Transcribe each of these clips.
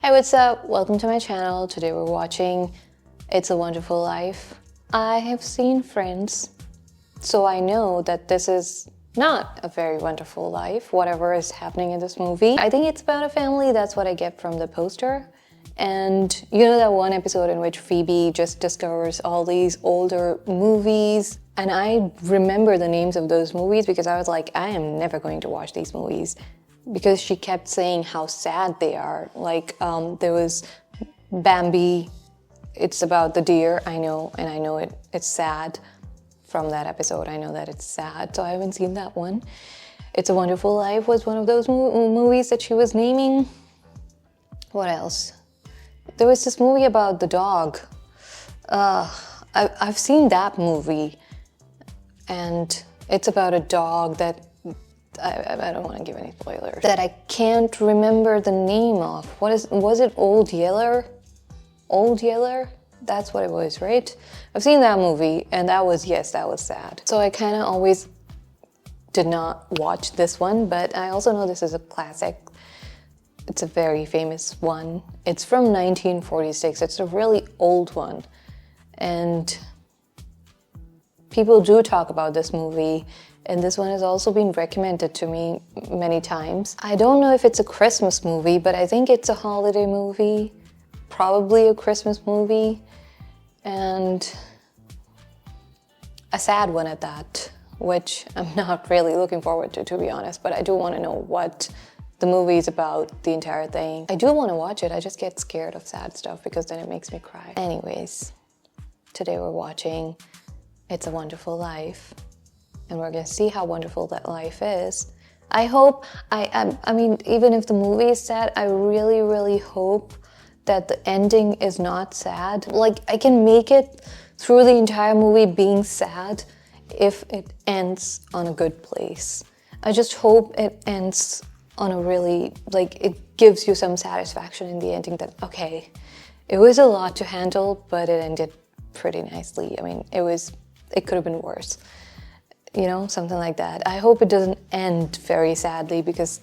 Hey, what's up? Welcome to my channel. Today we're watching It's a Wonderful Life. I have seen Friends, so I know that this is not a very wonderful life, whatever is happening in this movie. I think it's about a family, that's what I get from the poster. And you know that one episode in which Phoebe just discovers all these older movies? And I remember the names of those movies because I was like, I am never going to watch these movies. Because she kept saying how sad they are. Like, there was Bambi, it's about the deer, I know, and I know it's sad from that episode. I know that it's sad, so I haven't seen that one. It's a Wonderful Life was one of those movies that she was naming. What else? There was this movie about the dog. I've seen that movie, and it's about a dog that I don't want to give any spoilers. That I can't remember the name of. Was it Old Yeller? Old Yeller? That's what it was, right? I've seen that movie, and that was sad. So I kind of always did not watch this one, but I also know this is a classic. It's a very famous one. It's from 1946. It's a really old one. And people do talk about this movie. And this one has also been recommended to me many times. I don't know if it's a Christmas movie, but I think it's a holiday movie. Probably a Christmas movie. And a sad one at that, which I'm not really looking forward to be honest. But I do want to know what the movie is about, the entire thing. I do want to watch it. I just get scared of sad stuff because then it makes me cry. Anyways, today we're watching It's a Wonderful Life. And we're gonna see how wonderful that life is. I hope, I mean, even if the movie is sad, I really, really hope that the ending is not sad. Like, I can make it through the entire movie being sad if it ends on a good place. I just hope it ends on a really, like, it gives you some satisfaction in the ending that, okay, it was a lot to handle, but it ended pretty nicely. I mean, it could have been worse. You know, something like that. I hope it doesn't end very sadly because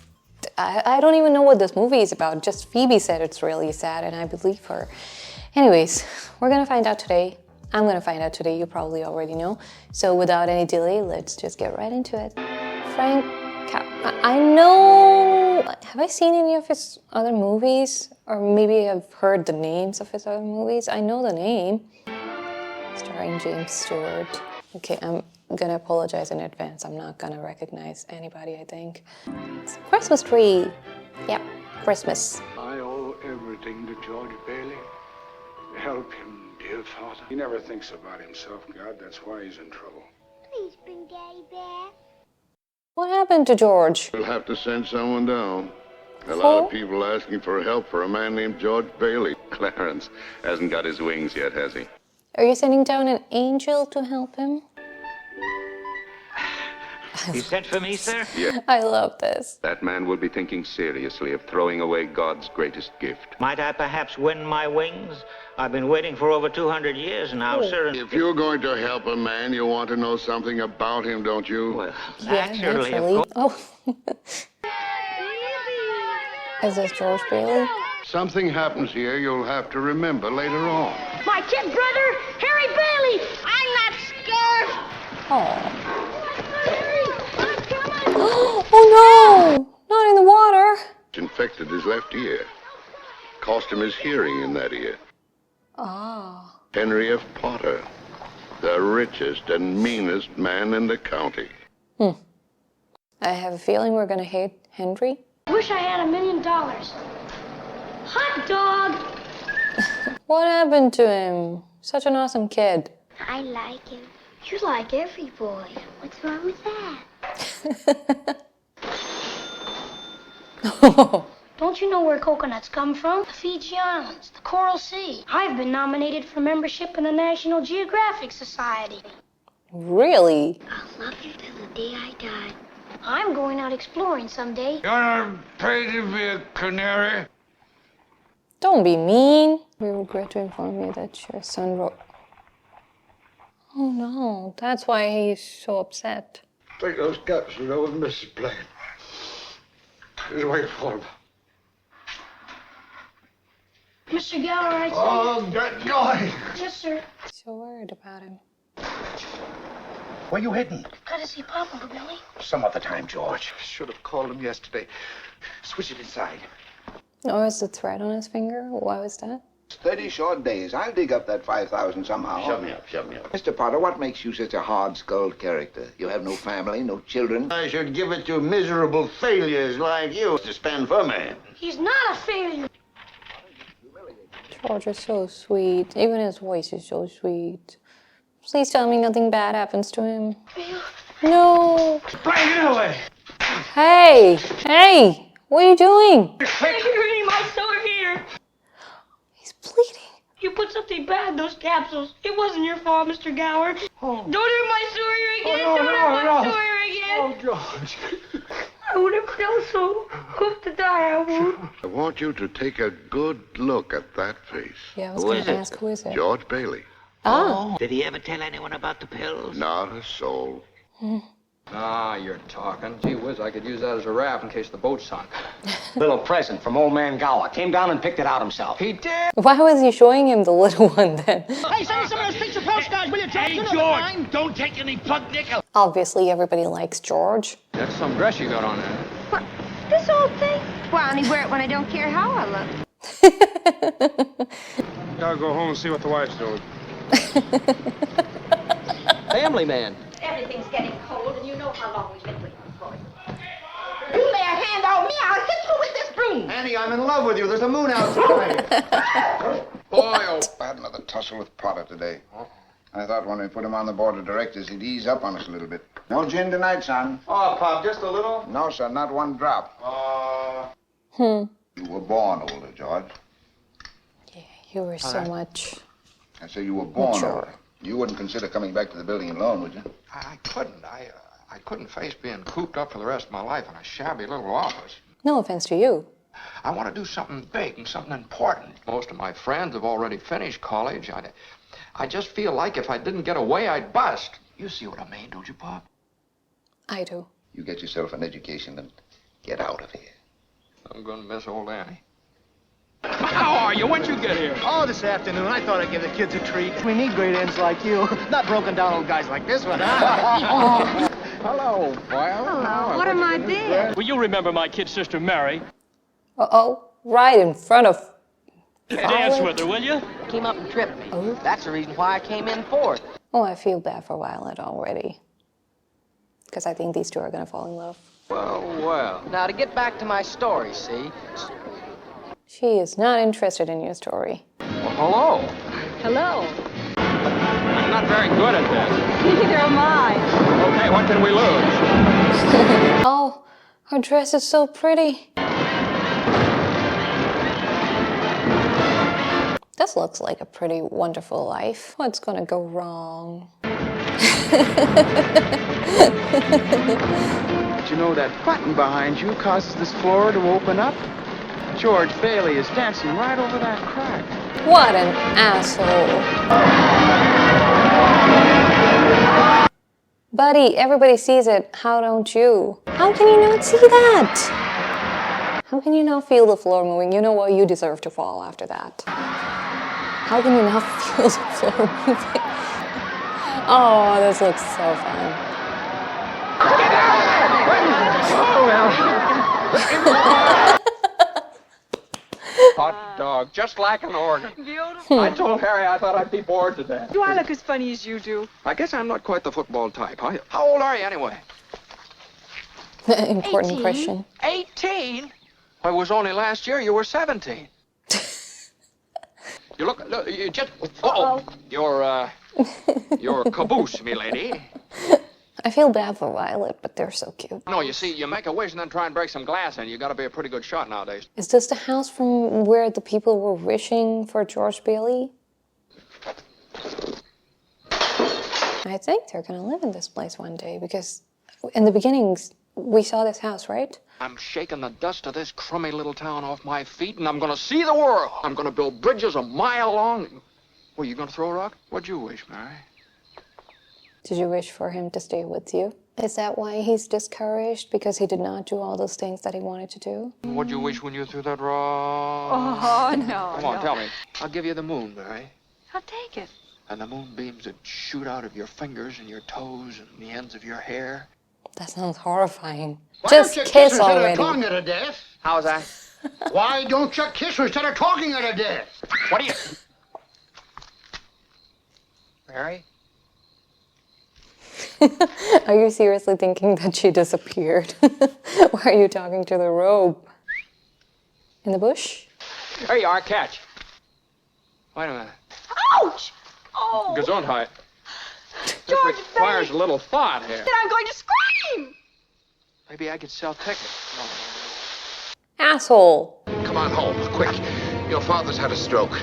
I don't even know what this movie is about. Just Phoebe said it's really sad and I believe her. Anyways, we're gonna find out today. I'm gonna find out today, you probably already know. So without any delay, let's just get right into it. Frank I know, have I seen any of his other movies? Or maybe I've heard the names of his other movies. I know the name. Starring James Stewart. Okay, I'm gonna apologize in advance. I'm not gonna recognize anybody, I think. It's a Christmas tree. Yep, Christmas. I owe everything to George Bailey. Help him, dear Father. He never thinks about himself, God. That's why he's in trouble. Please bring Daddy back. What happened to George? We'll have to send someone down. A lot of people asking for help for a man named George Bailey. Clarence hasn't got his wings yet, has he? Are you sending down an angel to help him? You sent for me, sir? Yeah. I love this. That man will be thinking seriously of throwing away God's greatest gift. Might I perhaps win my wings? I've been waiting for over 200 years now, sir. If you're going to help a man, you want to know something about him, don't you? Well, Yeah, naturally, of naturally. course. Oh. Is this George Bailey? Something happens here you'll have to remember later on. My kid brother, Harry Bailey. I'm not scared. Oh. Harry, come on. Oh no! Not in the water! Infected his left ear. Cost him his hearing in that ear. Ah. Henry F. Potter, the richest and meanest man in the county. I have a feeling we're gonna hate Henry. Wish I had $1 million. Hot dog. What happened to him? Such an awesome kid. I like him. You like every boy. What's wrong with that? Don't you know where coconuts come from? The Fiji Islands, the Coral Sea. I've been nominated for membership in the National Geographic Society. Really? I'll love you till the day I die. I'm going out exploring someday. You wanna pay to be a canary? Don't be mean. We regret to inform you that your son wrote... Oh no, that's why he's so upset. Take those caps and go with Mrs. Blaine. Just wait for him. Mr. Gower, I tell Oh, good God. Yes, sir. So worried about him. Where you heading? Gotta see Papa, Billy. Some other time, George. Should have called him yesterday. Switch it inside. Oh, is the thread on his finger? Why was that? 30 short days. I'll dig up that 5,000 somehow. Shut me up, shut me up. Mr. Potter, what makes you such a hard-skulled character? You have no family, no children. I should give it to miserable failures like you to stand for me. He's not a failure. George is so sweet. Even his voice is so sweet. Please tell me nothing bad happens to him. No. Brian, get away. Hey! Hey! What are you doing? Hurting my sore here. He's bleeding. You put something bad in those capsules. It wasn't your fault, Mr. Gower. Don't hurt my sore here again. Don't hurt my sore here again. Oh, George. I would have killed so. Hope to die, I would. I want you to take a good look at that face. Yeah, I was Who going is to it? ask, who is it? George Bailey. Ah. Did he ever tell anyone about the pills? Not a soul. Ah, you're talking. Gee whiz, I could use that as a raft in case the boat sunk. Little present from old man Gower. Came down and picked it out himself. He did? Why was he showing him the little one then? Hey, send me some of those picture postcards, will you, George? Hey, George, don't take any plug nickel. Obviously, everybody likes George. That's some dress you got on there. What? This old thing? Well, I only wear it when I don't care how I look. Gotta go home and see what the wife's doing. Family man. Everything's getting cold, and you know how long we've been waiting for it. You lay a hand on me, I'll hit you with this broom. Annie, I'm in love with you. There's a moon outside. Boy, oh, I had another tussle with Potter today. I thought when we put him on the board of directors, he'd ease up on us a little bit. No gin tonight, son. Oh, Pop, just a little? No, sir, not one drop. You were born older, George. Yeah, you were so much. I say you were born Mature. older. You wouldn't consider coming back to the building alone, would you? I couldn't. I couldn't face being cooped up for the rest of my life in a shabby little office. No offense to you. I want to do something big and something important. Most of my friends have already finished college. I just feel like if I didn't get away, I'd bust. You see what I mean, don't you, Pop? I do. You get yourself an education and get out of here. I'm going to miss old Annie. How are you? When'd you get here? Oh, this afternoon. I thought I'd give the kids a treat. We need great ends like you, not broken down old guys like this one. Hello, well. What am I being? Well, you remember my kid sister Mary. Uh-oh. Right in front of... Dance with her, will you? Came up and tripped me. That's the reason why I came in fourth. Oh, I feel bad for Violet already. Because I think these two are going to fall in love. Well. Now, to get back to my story, see? She is not interested in your story. Well, hello. Hello. I'm not very good at this. Neither am I. Okay, what can we lose? Oh, her dress is so pretty. This looks like a pretty wonderful life. What's gonna go wrong? Did you know that button behind you causes this floor to open up? George Bailey is dancing right over that crack. What an asshole. Buddy, everybody sees it. How don't you? How can you not see that? How can you not feel the floor moving? You know what? You deserve to fall after that. How can you not feel the floor moving? Oh, this looks so fun. Oh, well. Hot dog, just like an organ. Beautiful. I told Harry I thought I'd be bored to death. Do I look as funny as you do? I guess I'm not quite the football type. How old are you anyway? Important 18. question. 18? Well, it was only last year you were 17. You look, you just, you're caboose, me lady. I feel bad for Violet, but they're so cute. No, you see, you make a wish and then try and break some glass and you gotta be a pretty good shot nowadays. Is this the house from where the people were wishing for George Bailey? I think they're gonna live in this place one day because in the beginnings, we saw this house, right? I'm shaking the dust of this crummy little town off my feet and I'm gonna see the world. I'm gonna build bridges a mile long. Well, you gonna throw a rock? What'd you wish, Mary? Did you wish for him to stay with you? Is that why he's discouraged? Because he did not do all those things that he wanted to do? What'd you wish when you threw that rock? Oh, no. Come on, tell me. I'll give you the moon, Mary. I'll take it. And the moonbeams that shoot out of your fingers and your toes and the ends of your hair. That sounds horrifying. Why Just don't you kiss instead already. of talking her to death? How's that? Why don't you kiss her instead of talking her to death? What do you... Mary? Are you seriously thinking that she disappeared? Why are you talking to the robe? In the bush? There you are, catch. Wait a minute. Ouch! Oh! Gesundheit. This George, requires a little thought here. Then I'm going to scream! Maybe I could sell tickets. Asshole! Come on home, quick. Your father's had a stroke.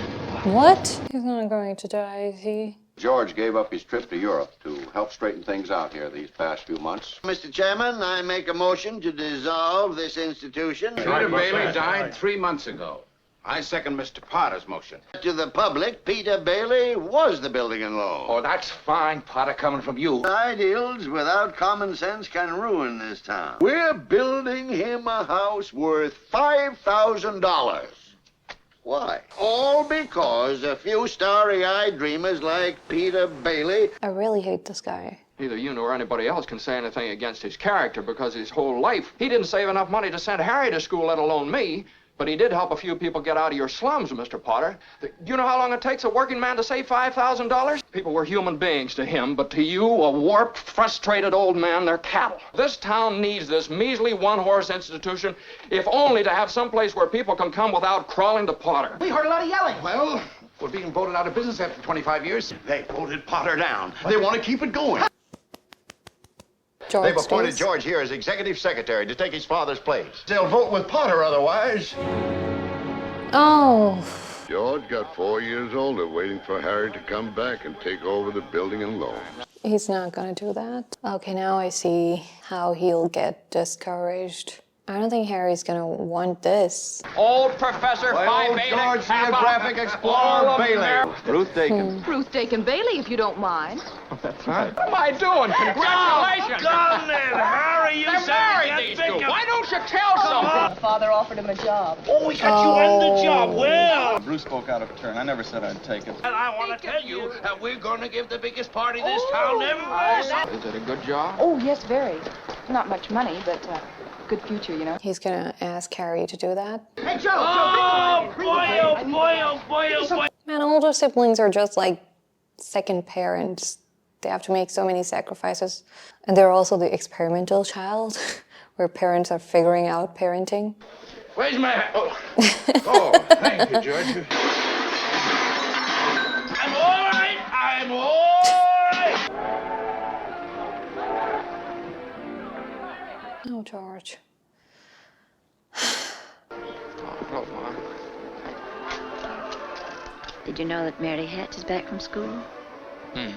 What? He's not going to die, is he? George gave up his trip to Europe to help straighten things out here these past few months. Mr. Chairman, I make a motion to dissolve this institution. Peter Bailey died 3 months ago. I second Mr. Potter's motion. To the public, Peter Bailey was the building and loan. Oh, that's fine, Potter, coming from you. Ideals without common sense can ruin this town. We're building him a house worth $5,000. Why? All because a few starry-eyed dreamers like Peter Bailey. I really hate this guy. Neither you nor anybody else can say anything against his character because his whole life, he didn't save enough money to send Harry to school, let alone me. But he did help a few people get out of your slums, Mr. Potter. Do you know how long it takes a working man to save $5,000? People were human beings to him, but to you, a warped, frustrated old man, they're cattle. This town needs this measly one-horse institution, if only to have some place where people can come without crawling to Potter. We heard a lot of yelling. Well, we're being voted out of business after 25 years. They voted Potter down. They want to keep it going. George They've appointed stays. George here as executive secretary to take his father's place. They'll vote with Potter otherwise. Oh. George got 4 years older waiting for Harry to come back and take over the building and loan. He's not gonna do that. Okay, now I see how he'll get discouraged. I don't think Harry's gonna want this. Old Professor Phi Beta George, Kappa, geographic explorer all of Bailey. America. Ruth Dakin. Ruth Dakin Bailey, if you don't mind. What am I doing? Congratulations! Come then, Harry, you They're said married, you these two. Why don't you tell someone? Father offered him a job. Oh, we got you on the job. Well, Bruce spoke out of turn. I never said I'd take it. and I want to tell you that we're going to give the biggest party this town ever had. Is it a good job? Oh, yes, very. Not much money, but good future, you know. He's gonna ask Harry to do that. Hey, Joe! Oh, boy, oh, boy, oh, boy, oh, boy. Man, older siblings are just like second parents. They have to make so many sacrifices. And they're also the experimental child, where parents are figuring out parenting. Where's my hat? Oh, thank you, George. I'm all right. I'm all right. Oh, George. Oh, Mom. Did you know that Mary Hatch is back from school? Hmm.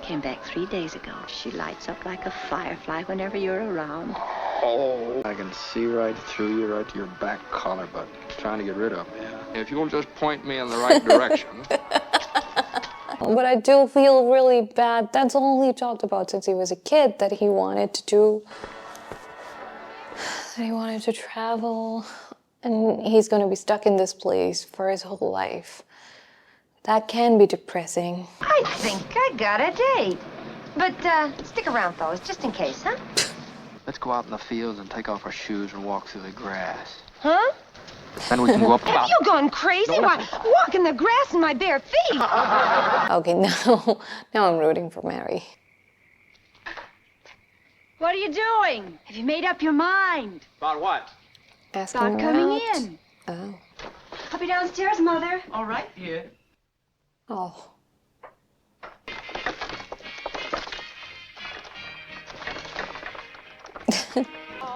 Came back 3 days ago. She lights up like a firefly whenever you're around. Oh, I can see right through you, right to your back collar button. Trying to get rid of me. If you'll just point me in the right direction. But I do feel really bad. That's all he talked about since he was a kid, that he wanted to do. That he wanted to travel. And he's going to be stuck in this place for his whole life. That can be depressing. I think I got a date. But stick around, fellas, just in case, huh? Let's go out in the fields and take off our shoes and walk through the grass. Huh? Then we can go up. Have you gone crazy? Why, walk in the grass in my bare feet. Okay, now I'm rooting for Mary. What are you doing? Have you made up your mind? About what? Asking Start her coming out. in. Oh. I'll be downstairs, Mother. All right, yeah. Oh.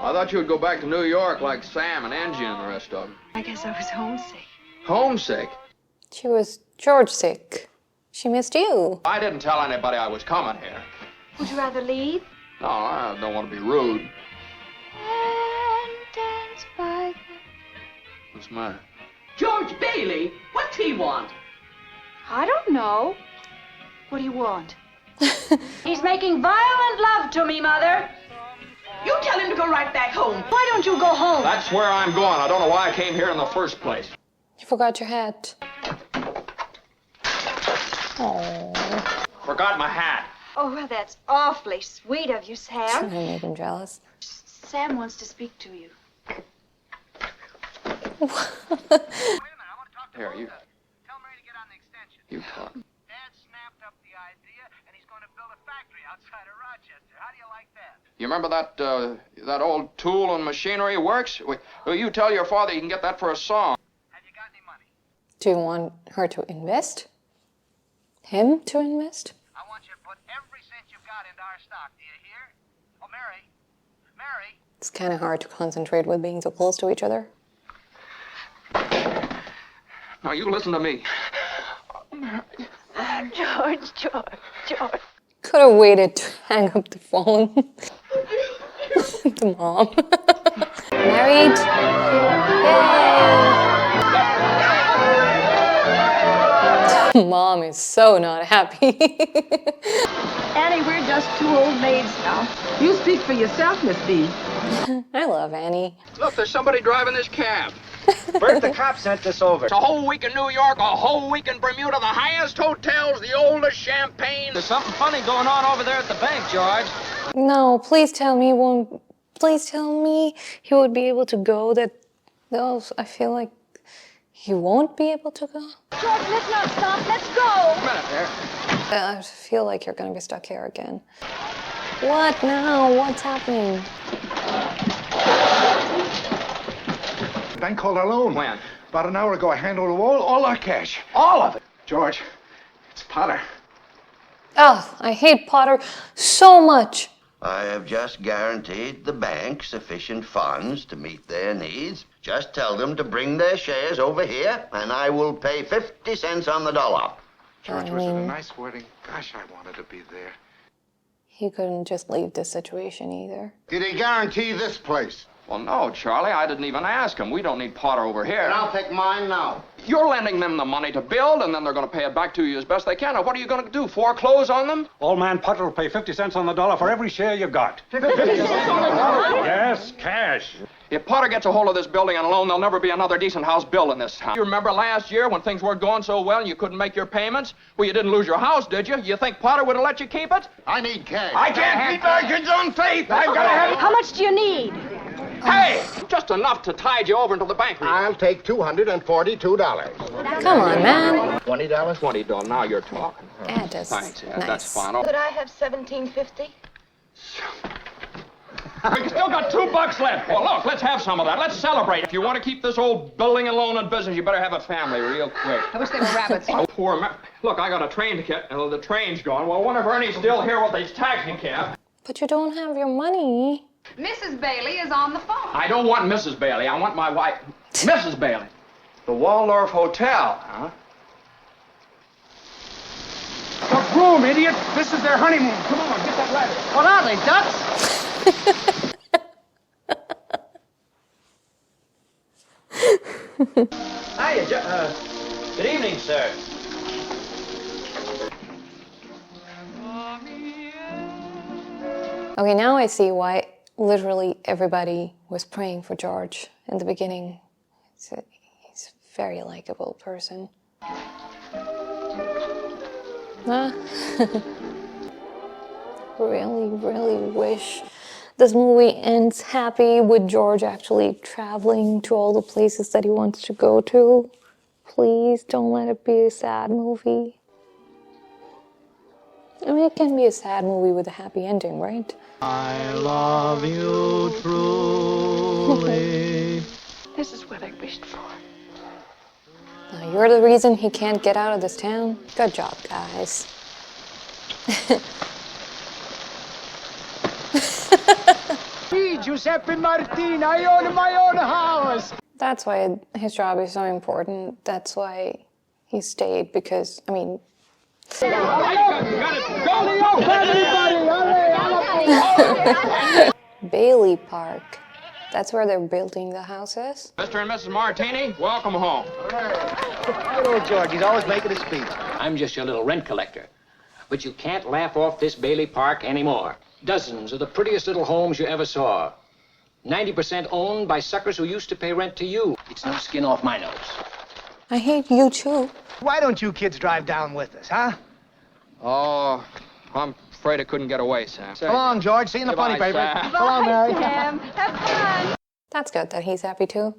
I thought you would go back to New York like Sam and Angie and the rest of them. I guess I was homesick. Homesick? She was George sick. She missed you. I didn't tell anybody I was coming here. Would you rather leave? No, I don't want to be rude. And dance by What's the matter? George Bailey, what's he want? I don't know. What do you want? He's making violent love to me, Mother. You tell him to go right back home. Why don't you go home? That's where I'm going. I don't know why I came here in the first place. You forgot your hat. Oh. Forgot my hat. Oh, well, that's awfully sweet of you, Trying Sam. to make him jealous. Sam wants to speak to you. Here, you. You talk. You remember that old tool and machinery works? Well, you tell your father you can get that for a song. Do you want her to invest? Him to invest? I want you to put every cent you've got into our stock. Do you hear? Oh, Mary. Mary. It's kind of hard to concentrate with being so close to each other. Now, you listen to me. George. Could have waited to hang up the phone. The mom. Married? Yay! Mom is so not happy. Annie, we're just two old maids now. You speak for yourself, Miss B. I love Annie. Look, there's somebody driving this cab. Bert, the cop sent us over. It's a whole week in New York, a whole week in Bermuda, the highest hotels, the oldest champagne. There's something funny going on over there at the bank, George. No, please tell me he won't. Please tell me he would be able to go. No, I feel like he won't be able to go. George, let's not stop. Let's go. A minute there. I feel like you're gonna be stuck here again. What now? What's happening? The bank called our loan. When? About an hour ago, I handed over all our cash. All of it. George, it's Potter. Oh, I hate Potter so much. I have just guaranteed the bank sufficient funds to meet their needs. Just tell them to bring their shares over here, and I will pay 50 cents on the dollar. George, was it a nice wedding? Gosh, I wanted to be there. He couldn't just leave this situation either. Did he guarantee this place? Well, no, Charlie, I didn't even ask him. We don't need Potter over here. And I'll take mine now. You're lending them the money to build, and then they're going to pay it back to you as best they can. Now, what are you going to do, foreclose on them? Old man Potter will pay 50 cents on the dollar for every share you got. 50 cents on the dollar? Yes, cash. If Potter gets a hold of this building on a loan, there'll never be another decent house built in this town. You remember last year when things weren't going so well and you couldn't make your payments? Well, you didn't lose your house, did you? You think Potter would have let you keep it? I need cash. I can't keep Americans on faith. I've got to have it. How much do you need? Hey, just enough to tide you over until the bank. I'll take $242. Come on, man. $20? $20. Now you're talking. That is Thanks. Yeah, nice. that's fine. Could I have $17.50? We still got $2 left. Well, look, let's have some of that. Let's celebrate. If you want to keep this old building and loan in business, you better have a family real quick. I wish they were rabbits. Oh, poor Look, I got a train ticket, and the train's gone. Well, I wonder if Ernie's still here with his taxi cab. But you don't have your money. Mrs. Bailey is on the phone. I don't want Mrs. Bailey. I want my wife, Mrs. Bailey. The Waldorf Hotel, huh? The room, idiot. This is their honeymoon. Come on, get that ladder. What are they, ducks? Hiya, good evening, sir. Okay, now I see why literally everybody was praying for George in the beginning. He's a very likable person. Really wish this movie ends happy with George actually traveling to all the places that he wants to go to. Please don't let it be a sad movie. I mean, it can be a sad movie with a happy ending, right? I love you truly. This is what I wished for. Now, you're the reason he can't get out of this town. Good job, guys. Giuseppe Martini, I own my own house. That's why his job is so important. That's why he stayed, because, I mean... Bailey Park. That's where they're building the houses. Mr. and Mrs. Martini, welcome home. Hello, George. He's always making a speech. I'm just your little rent collector. but you can't laugh off this Bailey Park anymore. Dozens of the prettiest little homes you ever saw. 90% owned by suckers who used to pay rent to you. It's no skin off my nose. I hate you too. Why don't you kids drive down with us, huh? Oh, I'm afraid I couldn't get away, Sam. Come on, George. See you in the funny Goodbye, paper. Sam. Come on, Mary. Sam, have fun. That's good that he's happy too.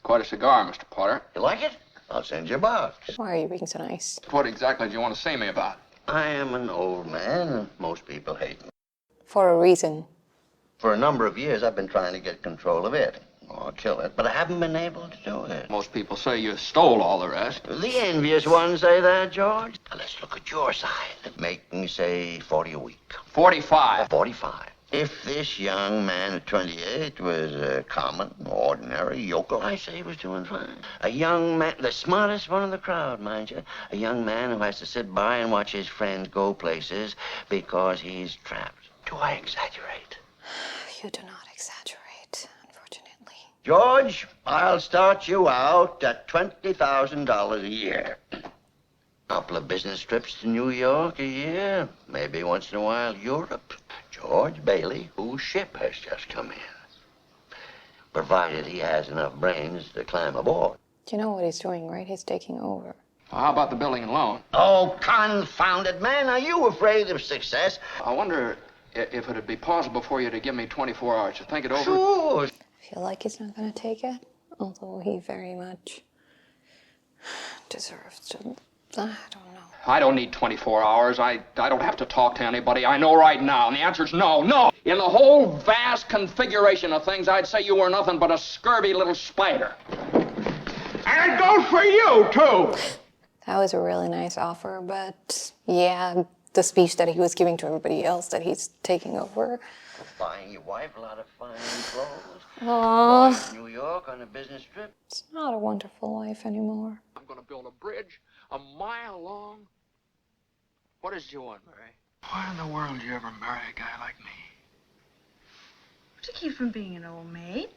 Quite a cigar, Mr. Potter. You like it? I'll send you a box. Why are you being so nice? What exactly do you want to see me about? I am an old man, and most people hate me. For a reason. For a number of years, I've been trying to get control of it, or kill it, but I haven't been able to do it. Most people say you stole all the rest. The envious ones say that, George. Now, let's look at your side. Making, say, 40 a week. 45. 45. If this young man at 28 was a common, ordinary yokel, I say he was doing fine. A young man, the smartest one in the crowd, mind you. A young man who has to sit by and watch his friends go places because he's trapped. Do I exaggerate? You do not exaggerate, unfortunately. George, I'll start you out at $20,000 a year. Couple of business trips to New York a year. Maybe once in a while Europe. George Bailey, whose ship has just come in. Provided he has enough brains to climb aboard. Do you know what he's doing, right? He's taking over. Well, how about the building and loan? Oh, confound it, man. Are you afraid of success? I wonder if it'd be possible for you to give me 24 hours to think it over. Sure. I feel like he's not going to take it, although he very much deserves to. I don't know. I don't need 24 hours. I don't have to talk to anybody. I know right now. And the answer's no, no. In the whole vast configuration of things, I'd say you were nothing but a scurvy little spider. And it goes for you, too. That was a really nice offer, but yeah, the speech that he was giving to everybody else that he's taking over. Buying your wife a lot of fine clothes. Aww. Going to New York on a business trip. It's not a wonderful life anymore. I'm going to build a bridge a mile long. What is you want, Mary? Why in the world do you ever marry a guy like me? To keep from being an old maid.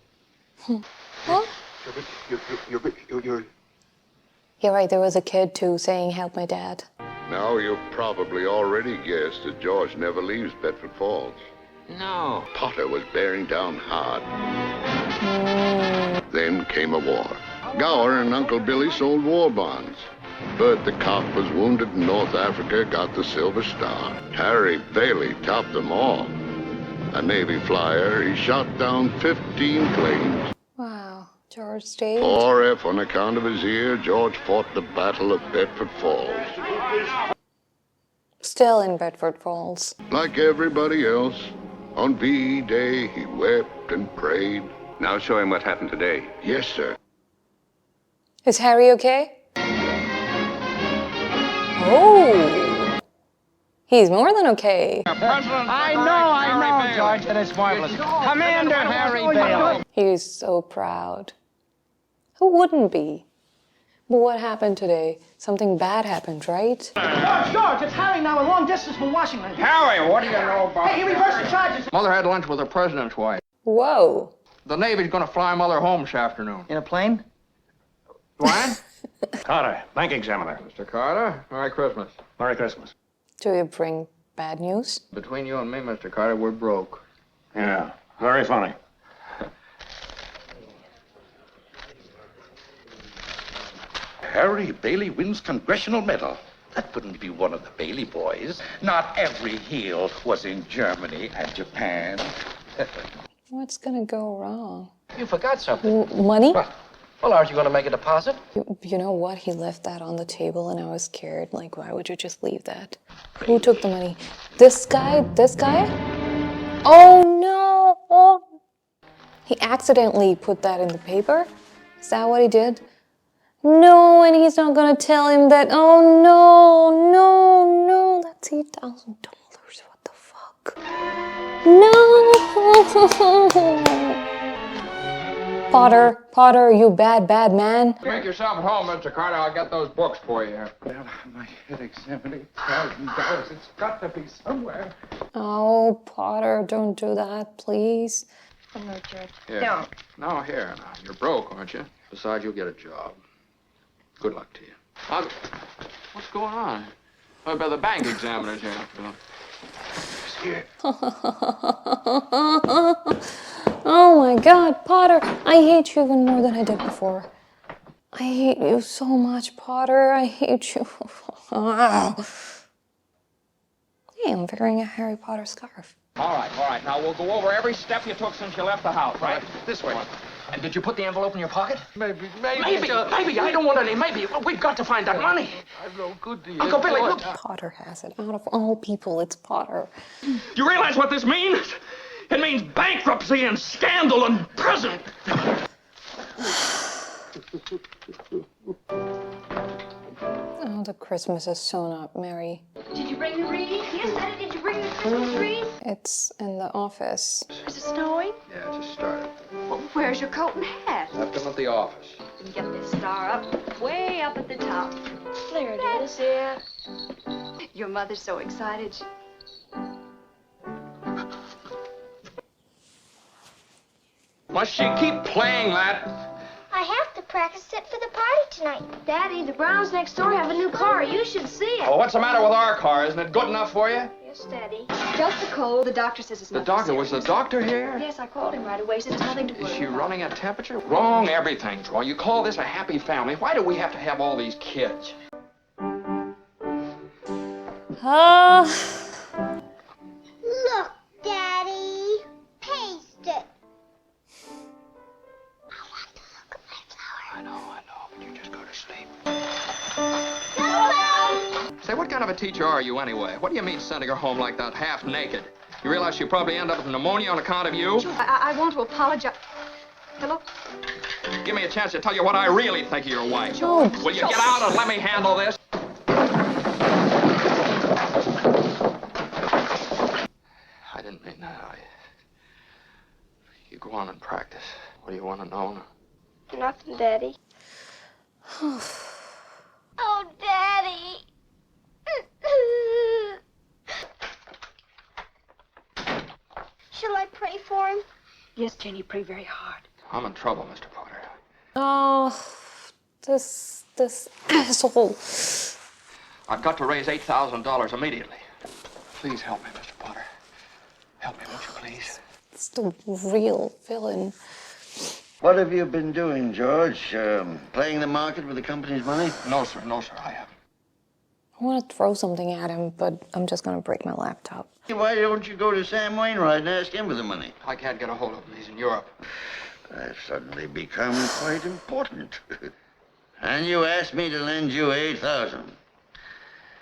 What? You're... You're right, there was a kid too saying, help my dad. Now you've probably already guessed that George never leaves Bedford Falls. No. Potter was bearing down hard. Then came a war. Gower and Uncle Billy sold war bonds. But the cop was wounded in North Africa, got the Silver Star. Harry Bailey topped them all. A Navy flyer, he shot down 15 planes. Wow, George stayed. 4F on account of his ear, George fought the Battle of Bedford Falls. Still in Bedford Falls. Like everybody else, on VE Day, he wept and prayed. Now show him what happened today. Yes, sir. Is Harry okay? Oh. He's more than okay. I know, George, that it's marvelous. Commander Harry Bailey. He's so proud. Who wouldn't be? But what happened today? Something bad happened, right? George, it's Harry now in long distance from Washington. Harry, what do you know about... Hey, he reversed the charges. Mother had lunch with the president's wife. Whoa. The Navy's going to fly Mother home this afternoon. In a plane? What? Carter, bank examiner. Mr. Carter, Merry Christmas. Merry Christmas. Do you bring bad news? Between you and me, Mr. Carter, we're broke. Yeah, very funny. Harry Bailey wins Congressional Medal. That couldn't be one of the Bailey boys. Not every heel was in Germany and Japan. What's gonna go wrong? You forgot something. Money? Well, aren't you going to make a deposit? You know what? He left that on the table and I was scared. Like, why would you just leave that? Who took the money? This guy? This guy? Oh no! Oh. He accidentally put that in the paper? Is that what he did? No, and he's not gonna tell him that. Oh no, no, no. That's $8,000. What the fuck? No! Potter, you bad man. Make yourself at home, Mr. Carter. I'll get those books for you. Well, my headache's $78,000. It's got to be somewhere. Oh, Potter, don't do that, please. Yeah. No, here. Now, you're broke, aren't you? Besides, you'll get a job. Good luck to you. What's going on? Oh, by the bank examiner's here. Here. Oh my God, Potter, I hate you even more than I did before. I hate you so much, Potter. I hate you. Hey, I'm wearing a Harry Potter scarf. All right. Now, we'll go over every step you took since you left the house, right? This way. And did you put the envelope in your pocket? Maybe. Maybe. I don't want any maybe. We've got to find that money. I'm no good to you. Uncle Billy, look. Potter has it. Out of all people, it's Potter. Do you realize what this means? It means bankruptcy and scandal and prison. Oh, the Christmas is so not merry. Did you bring the wreath? Yes, Daddy, did you bring the Christmas wreath? It's in the office. Is it snowing? Yeah, it just started. Well, where's your coat and hat? Left them at the office. You can get this star up, way up at the top. There it is. Yeah. Your mother's so excited. Must she keep playing that? I have to practice it for the party tonight. Daddy, the Browns next door have a new car. You should see it. Oh, what's the matter with our car? Isn't it good enough for you? Yes, Daddy. Just a cold. The doctor says it's The nothing doctor, was the serious. doctor here? Yes, I called him right away. He said it's nothing to Is worry she about. running a temperature? Wrong everything, Troy. You call this a happy family. Why do we have to have all these kids? Look, Daddy. Taste it. I know, but you just go to sleep. No! Say, what kind of a teacher are you anyway? What do you mean sending her home like that, half naked? You realize she'll probably end up with pneumonia on account of you? I want to apologize. Hello? Give me a chance to tell you what I really think of your wife. George. Will you get out and let me handle this? I didn't mean that. You go on and practice. What do you want to know now? Nothing, Daddy. Oh, Daddy. Shall I pray for him? Yes, Jenny, pray very hard. I'm in trouble, Mr. Potter. Oh, this asshole. I've got to raise $8,000 immediately. Please help me, Mr. Potter. Help me, won't you, please? It's the real villain. What have you been doing, George? Playing the market with the company's money? No, sir, I haven't. I want to throw something at him, but I'm just going to break my laptop. Why don't you go to Sam Wainwright and ask him for the money? I can't get a hold of him. He's in Europe. I've suddenly become quite important. And you asked me to lend you $8,000.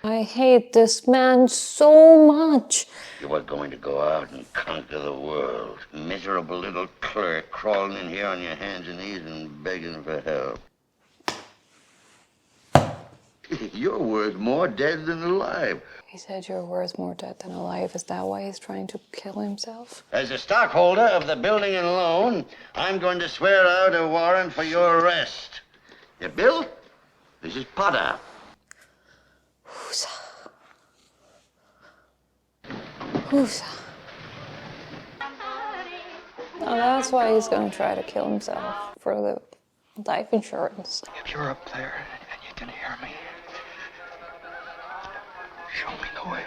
I hate this man so much. You were going to go out and conquer the world. Miserable little clerk crawling in here on your hands and knees and begging for help. You're worth more dead than alive. He said you're worth more dead than alive. Is that why he's trying to kill himself? As a stockholder of the building and loan, I'm going to swear out a warrant for your arrest. You, Bill? This is Potter. Who's? Oh, that's why he's going to try to kill himself for the life insurance. If you're up there and you can hear me, show me the way.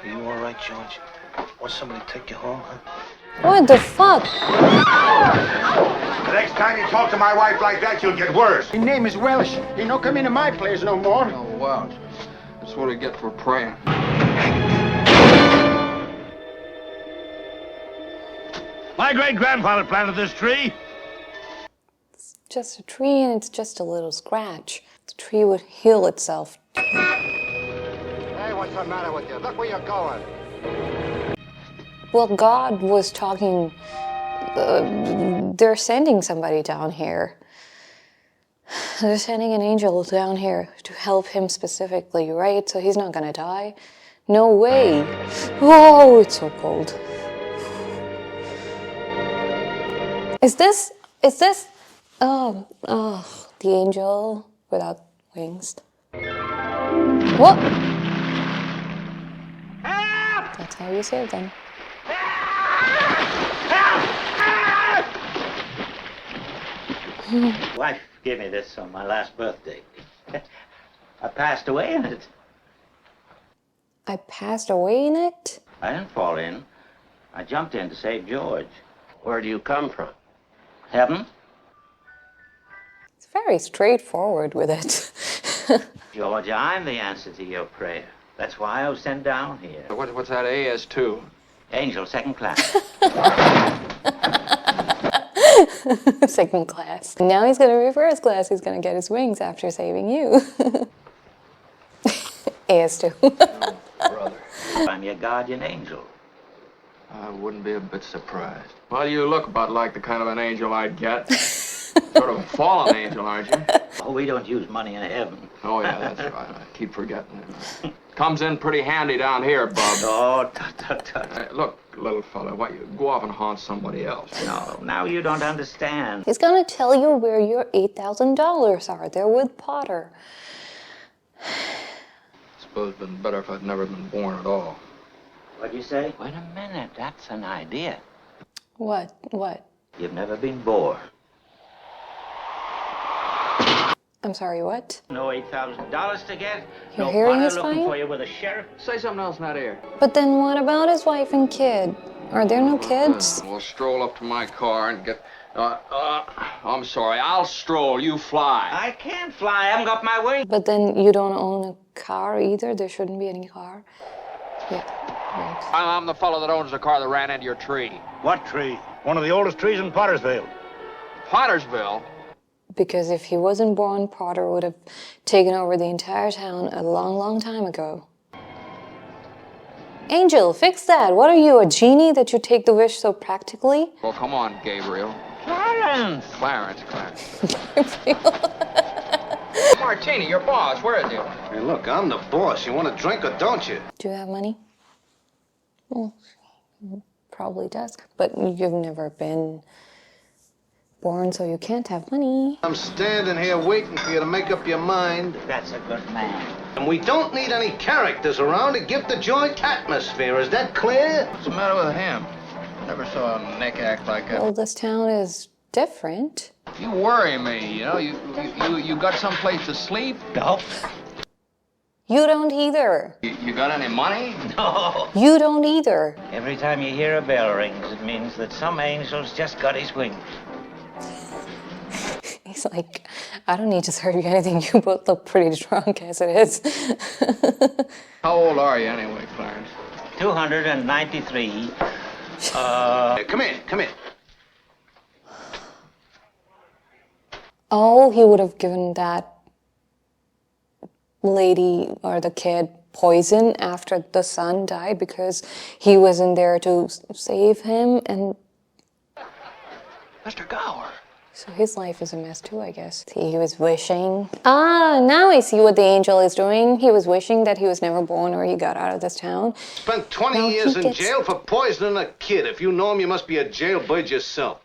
Are you all right, George? Want somebody to take you home, huh? What the fuck? The next time you talk to my wife like that, you'll get worse. His name is Welsh. He no come into my place no more. Oh, wow. That's what I get for praying. My great-grandfather planted this tree. It's just a tree and it's just a little scratch. The tree would heal itself. Hey, what's the matter with you? Look where you're going. Well, God was talking. They're sending somebody down here. They're sending an angel down here to help him specifically, right? So he's not gonna die. No way. Whoa, it's so cold. Is this, the angel without wings. What? That's how you save them. Wife gave me this on my last birthday. I passed away in it. I passed away in it? I didn't fall in. I jumped in to save George. Where do you come from? Heaven? It's very straightforward with it. George, I'm the answer to your prayer. That's why I was sent down here. What's that AS2? Angel, second class. Second class. Now he's gonna reverse class. He's gonna get his wings after saving you. AS2. Brother. I'm your guardian angel. I wouldn't be a bit surprised. Well, you look about like the kind of an angel I'd get. Sort of a fallen angel, aren't you? Oh, we don't use money in heaven. Oh, yeah, that's right. I keep forgetting it. Comes in pretty handy down here, Bub. Oh, tut. Hey, look, little fella, why you go off and haunt somebody else? No, now you don't understand. He's gonna tell you where your $8,000 are. They're with Potter. Suppose it'd been better if I'd never been born at all. What'd you say? Wait a minute, that's an idea. What? What? You've never been bored. I'm sorry, what? No $8,000 to get. Your No hearing Potter is looking fine? for you with a sheriff. Say something else in that ear. But then what about his wife and kid? Are there no kids? We'll stroll up to my car and get... I'm sorry, I'll stroll, you fly. I can't fly, I haven't got my wings. But then you don't own a car either? There shouldn't be any car? Yeah, right. I'm the fellow that owns the car that ran into your tree. What tree? One of the oldest trees in Pottersville. Pottersville? Because if he wasn't born, Potter would have taken over the entire town a long, long time ago. Angel, fix that. What are you, a genie that you take the wish so practically? Well, come on, Gabriel. Clarence! Clarence. Martini, your boss, where is he? Hey, look, I'm the boss. You want a drink or don't you? Do you have money? Well, probably does. But you've never been born, so you can't have money. I'm standing here waiting for you to make up your mind. That's a good man. And we don't need any characters around to give the joint atmosphere. Is that clear? What's the matter with him? Never saw a neck act like that. Well, this town is different. You worry me, you know. You got someplace to sleep? No. You don't either. You got any money? No. You don't either. Every time you hear a bell rings, it means that some angel's just got his wings. He's like, I don't need to serve you anything. You both look pretty drunk as it is. How old are you anyway, Clarence? 293. Come in. Oh, he would have given that lady or the kid poison after the son died because he wasn't there to save him, and Mr. Gower. so his life is a mess too, I guess. He was wishing. Now I see what the angel is doing. He was wishing that he was never born or he got out of this town. Spent 20 Now years he in jail for poisoning a kid. If you know him, you must be a jailbird yourself.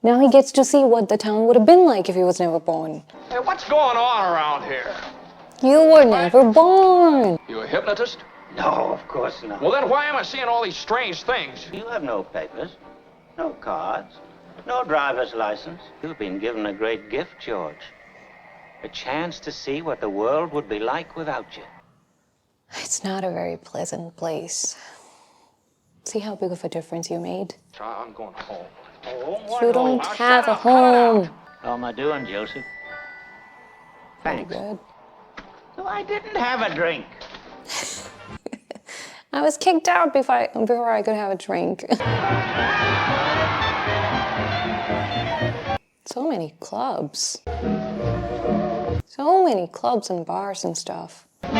Now he gets to see what the town would have been like if he was never born. Hey, what's going on around here? You were never born. You a hypnotist? No, of course not. Well, then why am I seeing all these strange things? You have no papers, no cards, no driver's license. You've been given a great gift, George. A chance to see what the world would be like without you. It's not a very pleasant place. See how big of a difference you made? I'm going home. You don't have a home. How am I doing, Joseph? Pretty Thanks. good. So I didn't have a drink. I was kicked out before I could have a drink. So many clubs. So many clubs and bars and stuff. Whoa.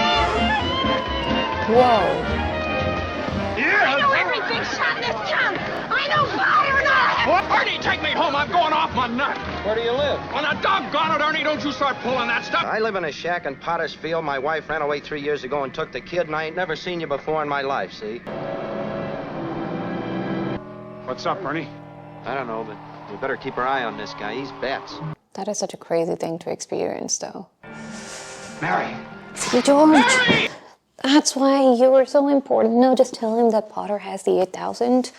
I know everything shot in this town. I know fire and all. What? Ernie, take me home. I'm going off my nut. Where do you live? On a doggone it, Ernie, don't you start pulling that stuff. I live in a shack in Pottersfield. My wife ran away 3 years ago and took the kid, and I ain't never seen you before in my life, see? What's up, Ernie? I don't know, but we better keep our eye on this guy. He's bats. That is such a crazy thing to experience, though. Mary. See, George? Mary! That's why you were so important. No, just tell him that Potter has the 8,000.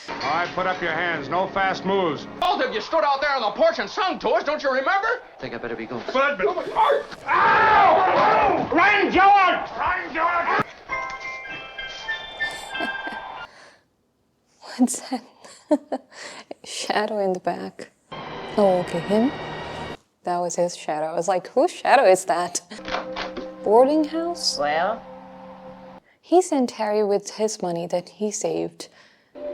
All right, put up your hands. No fast moves. Both of you stood out there on the porch and sung to us, don't you remember? I think I better be going. Bud, Ow! Run, George! Run, George! What's that? Shadow in the back. Oh, okay, him? That was his shadow. I was like, whose shadow is that? Boarding house? Well? He sent Harry with his money that he saved.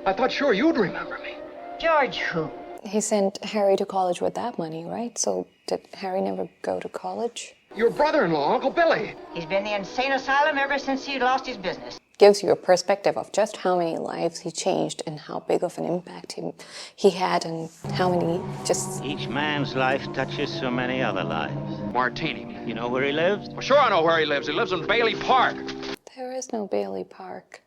I thought sure you'd remember me. George who? He sent Harry to college with that money, right? So did Harry never go to college? Your brother-in-law, Uncle Billy. He's been in the insane asylum ever since he lost his business. Gives you a perspective of just how many lives he changed and how big of an impact he had and how many just... Each man's life touches so many other lives. Martini. You know where he lives? Well, sure I know where he lives. He lives in Bailey Park. There is no Bailey Park.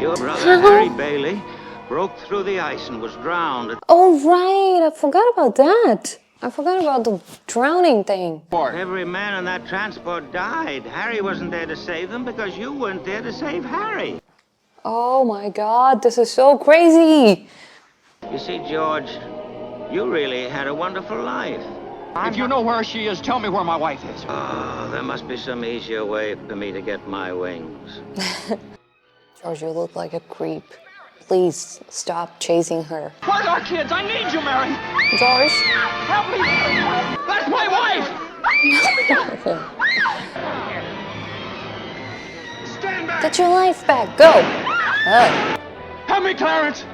Your brother, Harry Bailey, broke through the ice and was drowned. Oh, right. I forgot about that. I forgot about the drowning thing. Every man on that transport died. Harry wasn't there to save them because you weren't there to save Harry. Oh my God, this is so crazy. You see, George, you really had a wonderful life. If you know where she is, tell me where my wife is. Oh, there must be some easier way for me to get my wings. George, you look like a creep. Please stop chasing her. Where's our kids? I need you, Mary. George? Help me. That's my wife. Stand back. Get your life back. Go. Help me, Clarence.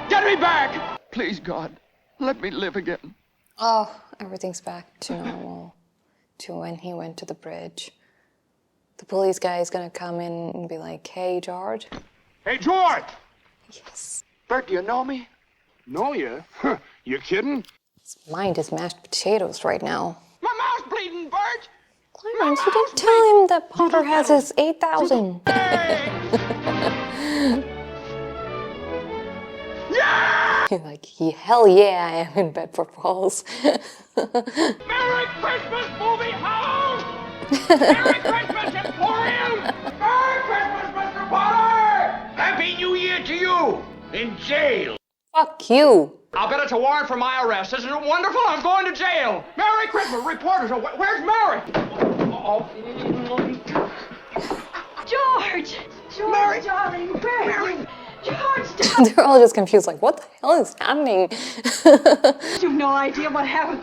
Get me back. Please, God, let me live again. Oh, everything's back to normal. To when he went to the bridge. The police guy is gonna come in and be like, hey, George. Hey, George! Yes. Bert, do you know me? Know you? You kidding? His mind is mashed potatoes right now. My mouth's bleeding, Bert! Clarence, you didn't tell him that Potter has his 8,000. Yeah! You're like, hell yeah, I am in Bedford Falls. Merry Christmas, movie house! Merry Christmas, Emporium! Merry Christmas, Mr. Potter! Happy New Year to you! In jail! Fuck you! I'll bet it's a warrant for my arrest. Isn't it wonderful? I'm going to jail! Merry Christmas, reporters! Where's Mary? George! George, Mary. darling, Mary! George, They're all just confused, like, what the hell is happening? You've no idea what happened.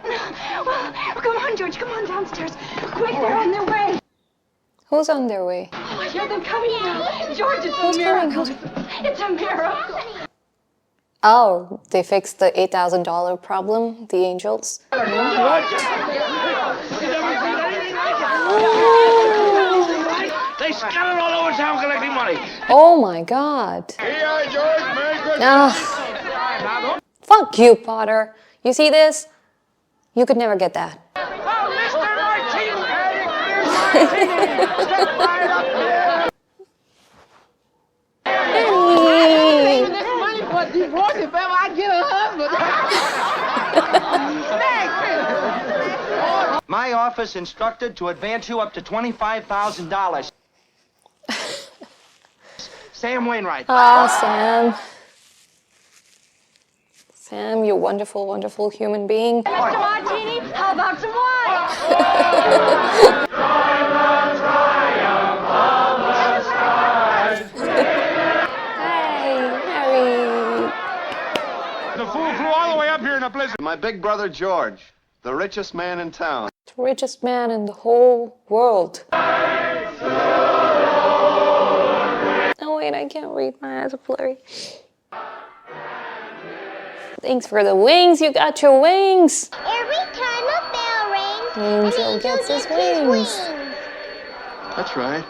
Well, come on, George, come on downstairs. Quick, they're on their way. Who's on their way? Oh, I hear them coming now. George, it's Who's a miracle. It's a miracle. Oh, they fixed the $8,000 problem, the angels. They scattered all over town collecting money. Oh my God. Hey, George, Merry Christmas. Fuck you, Potter. You see this? You could never get that. Oh, Mr. Martini! Step right up here! Hey. This money for divorce if ever I get a husband. My office instructed to advance you up to $25,000. Sam Wainwright. Ah, Sam. Sam, you wonderful, wonderful human being. Mr. Martini, how about some wine? Hey, Harry. The fool flew all the way up here in a blizzard. My big brother George, the richest man in town. The richest man in the whole world. Oh wait, I can't read. My eyes are blurry. Thanks for the wings. You got your wings. Every time a bell rings, Angel gets his wings. That's right.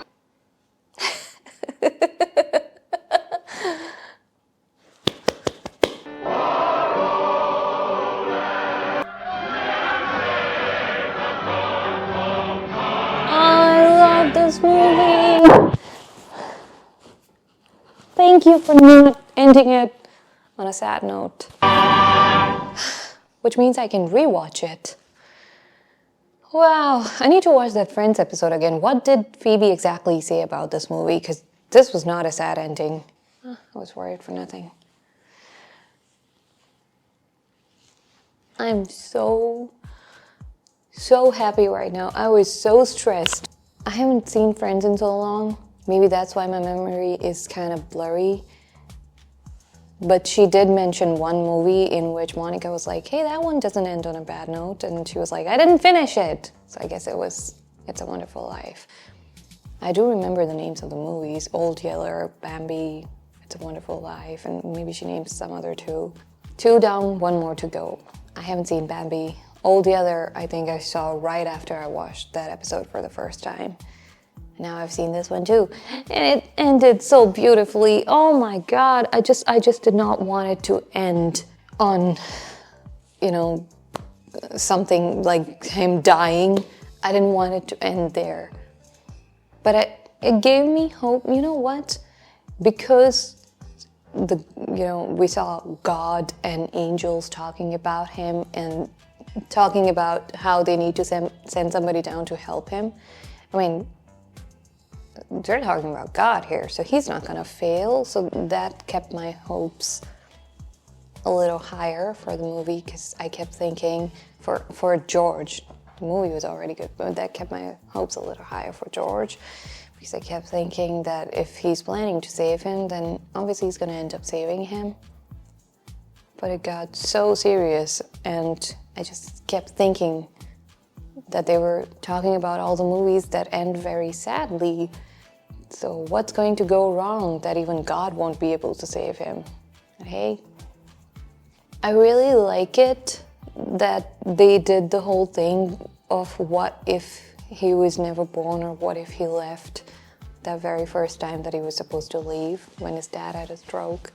I love this movie. Thank you for not ending it on a sad note. Which means I can rewatch it. Wow, I need to watch that Friends episode again. What did Phoebe exactly say about this movie? Because This was not a sad ending. I was worried for nothing. I'm so happy right now. I was so stressed. I haven't seen Friends in so long. Maybe that's why my memory is kind of blurry. But she did mention one movie in which Monica was like, hey, that one doesn't end on a bad note. And she was like, I didn't finish it. So I guess it was It's a Wonderful Life. I do remember the names of the movies. Old Yeller, Bambi, It's a Wonderful Life, and maybe she named some other two. 2 down, 1 more to go. I haven't seen Bambi. Old Yeller, I think I saw right after I watched that episode for the first time. Now I've seen this one too. And it ended so beautifully. Oh my God, I just did not want it to end on, you know, something like him dying. I didn't want it to end there. But it gave me hope. You know what? Because we saw God and angels talking about him and talking about how they need to send somebody down to help him. I mean, they're talking about God here, so he's not gonna fail. So that kept my hopes a little higher for the movie, because I kept thinking for George, the movie was already good, but that kept my hopes a little higher for George, because I kept thinking that if he's planning to save him, then obviously he's gonna end up saving him. But it got so serious, and I just kept thinking that they were talking about all the movies that end very sadly. So what's going to go wrong that even God won't be able to save him? Hey, I really like it that they did the whole thing of what if he was never born, or what if he left that very first time that he was supposed to leave when his dad had a stroke.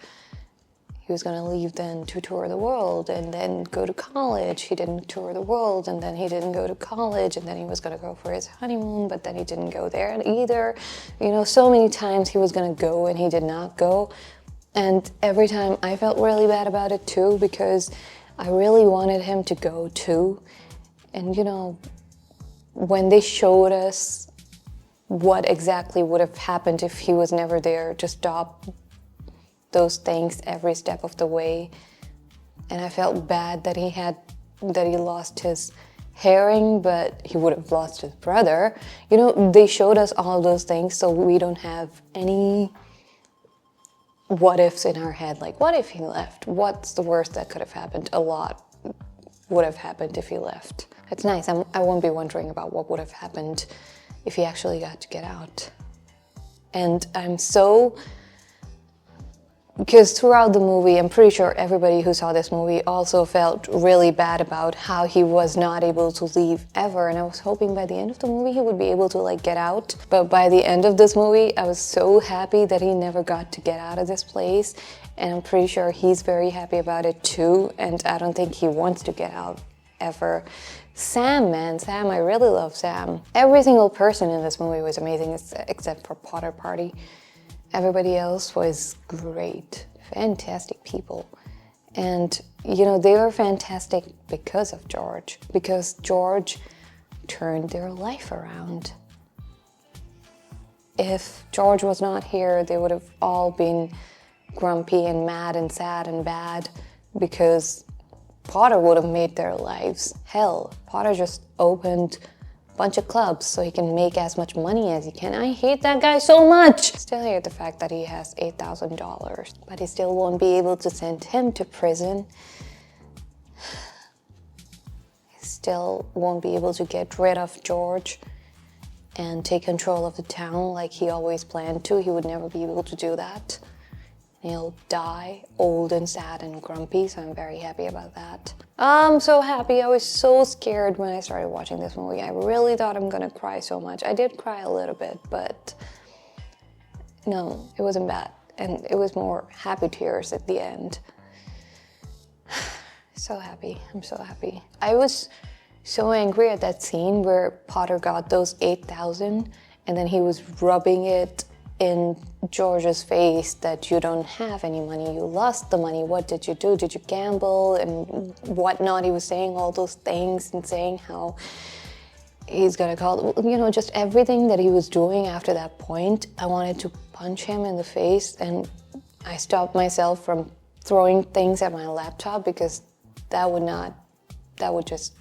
He was going to leave then to tour the world and then go to college. He didn't tour the world, and then he didn't go to college, and then he was going to go for his honeymoon, but then he didn't go there either. You know, so many times he was going to go and he did not go. And every time I felt really bad about it too, because I really wanted him to go too. And you know, when they showed us what exactly would have happened if he was never there to stop those things every step of the way, and I felt bad that he lost his hearing, but he would have lost his brother. You know, they showed us all those things, so we don't have any what ifs in our head. Like, what if he left? What's the worst that could have happened? A lot would have happened if he left. It's nice. I won't be wondering about what would have happened if he actually got to get out. And I'm so... Because throughout the movie, I'm pretty sure everybody who saw this movie also felt really bad about how he was not able to leave ever. And I was hoping by the end of the movie he would be able to like get out. But by the end of this movie, I was so happy that he never got to get out of this place. And I'm pretty sure he's very happy about it too. And I don't think he wants to get out ever. Sam, man, Sam, I really love Sam. Every single person in this movie was amazing except for Potter Party. Everybody else was great, fantastic people. And, you know, they were fantastic because of George, because George turned their life around. If George was not here, they would have all been grumpy and mad and sad and bad, because Potter would have made their lives hell. Potter just opened bunch of clubs so he can make as much money as he can. I hate that guy so much. Still hate the fact that he has $8,000, but he still won't be able to send him to prison. He still won't be able to get rid of George and take control of the town like he always planned to. He would never be able to do that. He'll die old and sad and grumpy, so I'm very happy about that. I'm so happy. I was so scared when I started watching this movie. I really thought I'm gonna cry so much. I did cry a little bit, but no, it wasn't bad. And it was more happy tears at the end. So happy. I'm so happy. I was so angry at that scene where Potter got those 8,000 and then he was rubbing it in George's face that you don't have any money, you lost the money, what did you do, did you gamble and whatnot. He was saying all those things and saying how he's gonna call, you know, just everything that he was doing after that point, I wanted to punch him in the face, and I stopped myself from throwing things at my laptop because that would just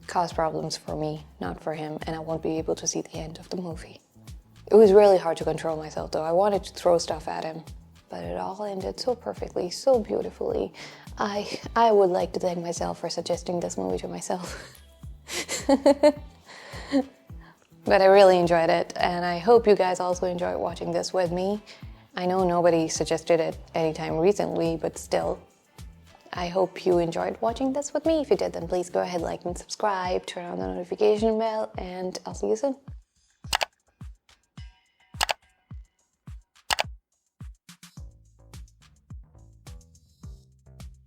cause problems for me, not for him, and I won't be able to see the end of the movie. It was really hard to control myself though. I wanted to throw stuff at him, but it all ended so perfectly, so beautifully. I would like to thank myself for suggesting this movie to myself. But I really enjoyed it, and I hope you guys also enjoyed watching this with me. I know nobody suggested it anytime recently, but still, I hope you enjoyed watching this with me. If you did, then please go ahead, like and subscribe, turn on the notification bell, and I'll see you soon.